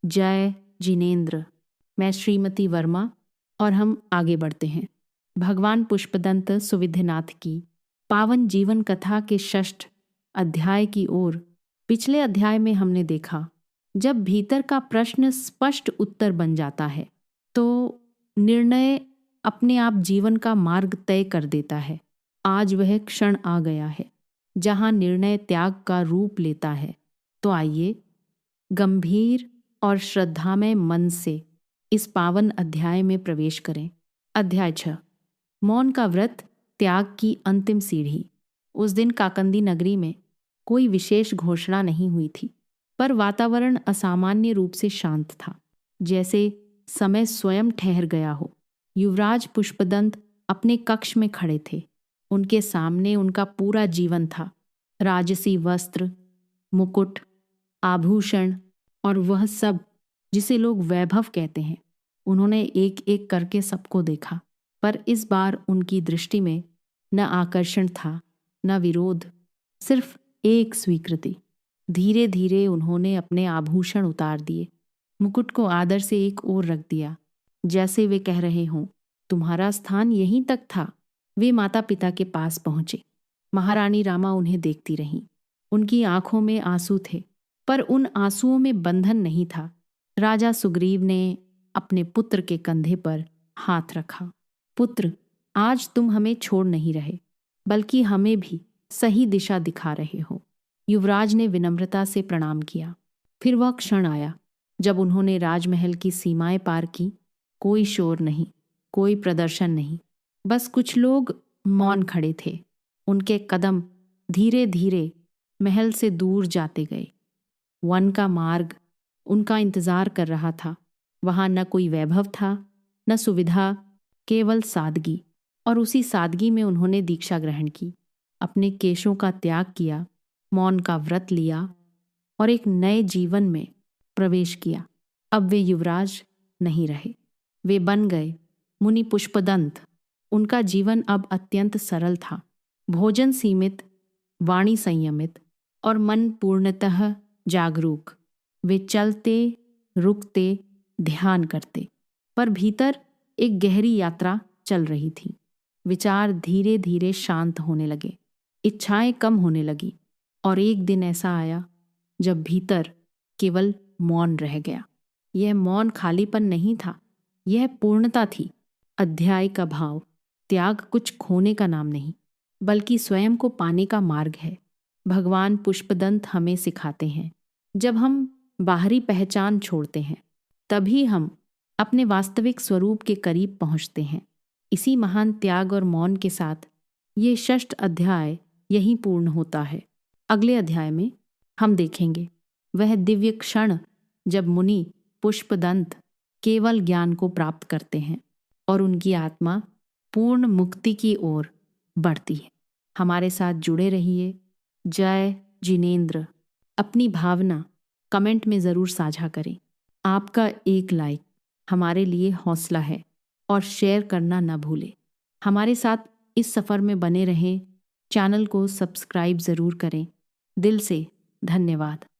जय जिनेंद्र। मैं श्रीमती वर्मा और हम आगे बढ़ते हैं भगवान पुष्पदंत सुविध्यनाथ की पावन जीवन कथा के 6 अध्याय की ओर। पिछले अध्याय में हमने देखा जब भीतर का प्रश्न स्पष्ट उत्तर बन जाता है तो निर्णय अपने आप जीवन का मार्ग तय कर देता है। आज वह क्षण आ गया है जहां निर्णय त्याग का रूप लेता है। तो आइए गंभीर और श्रद्धामय मन से इस पावन अध्याय में प्रवेश करें। अध्याय 6, मौन का व्रत, त्याग की अंतिम सीढ़ी। उस दिन काकंदी नगरी में कोई विशेष घोषणा नहीं हुई थी, पर वातावरण असामान्य रूप से शांत था, जैसे समय स्वयं ठहर गया हो। युवराज पुष्पदंत अपने कक्ष में खड़े थे। उनके सामने उनका पूरा जीवन था, राजसी वस्त्र, मुकुट, आभूषण और वह सब जिसे लोग वैभव कहते हैं। उन्होंने एक एक करके सबको देखा, पर इस बार उनकी दृष्टि में न आकर्षण था न विरोध, सिर्फ एक स्वीकृति। धीरे धीरे उन्होंने अपने आभूषण उतार दिए, मुकुट को आदर से एक ओर रख दिया, जैसे वे कह रहे हों, तुम्हारा स्थान यहीं तक था। वे माता पिता के पास पहुंचे। महारानी रामा उन्हें देखती रहीं। उनकी आंखों में आंसू थे, पर उन आंसुओं में बंधन नहीं था। राजा सुग्रीव ने अपने पुत्र के कंधे पर हाथ रखा। पुत्र, आज तुम हमें छोड़ नहीं रहे, बल्कि हमें भी सही दिशा दिखा रहे हो। युवराज ने विनम्रता से प्रणाम किया। फिर वह क्षण आया जब उन्होंने राजमहल की सीमाएं पार की। कोई शोर नहीं, कोई प्रदर्शन नहीं, बस कुछ लोग मौन खड़े थे। उनके कदम धीरे धीरे महल से दूर जाते गए। वन का मार्ग उनका इंतजार कर रहा था। वहां न कोई वैभव था, न सुविधा, केवल सादगी। और उसी सादगी में उन्होंने दीक्षा ग्रहण की, अपने केशों का त्याग किया, मौन का व्रत लिया और एक नए जीवन में प्रवेश किया। अब वे युवराज नहीं रहे, वे बन गए मुनि पुष्पदंत। उनका जीवन अब अत्यंत सरल था। भोजन सीमित, वाणी संयमित और मन पूर्णतः जागरूक। वे चलते, रुकते, ध्यान करते, पर भीतर एक गहरी यात्रा चल रही थी। विचार धीरे धीरे शांत होने लगे, इच्छाएं कम होने लगी, और एक दिन ऐसा आया जब भीतर केवल मौन रह गया। यह मौन खालीपन नहीं था, यह पूर्णता थी। अध्याय का भाव, त्याग कुछ खोने का नाम नहीं, बल्कि स्वयं को पाने का मार्ग है। भगवान पुष्पदंत हमें सिखाते हैं, जब हम बाहरी पहचान छोड़ते हैं, तभी हम अपने वास्तविक स्वरूप के करीब पहुंचते हैं। इसी महान त्याग और मौन के साथ ये 6 अध्याय यहीं पूर्ण होता है। अगले अध्याय में हम देखेंगे वह दिव्य क्षण जब मुनि पुष्पदंत केवल ज्ञान को प्राप्त करते हैं और उनकी आत्मा पूर्ण मुक्ति की ओर बढ़ती है। हमारे साथ जुड़े रहिए। जय जिनेंद्र। अपनी भावना कमेंट में ज़रूर साझा करें। आपका एक लाइक हमारे लिए हौसला है, और शेयर करना न भूलें। हमारे साथ इस सफ़र में बने रहें। चैनल को सब्सक्राइब ज़रूर करें। दिल से धन्यवाद।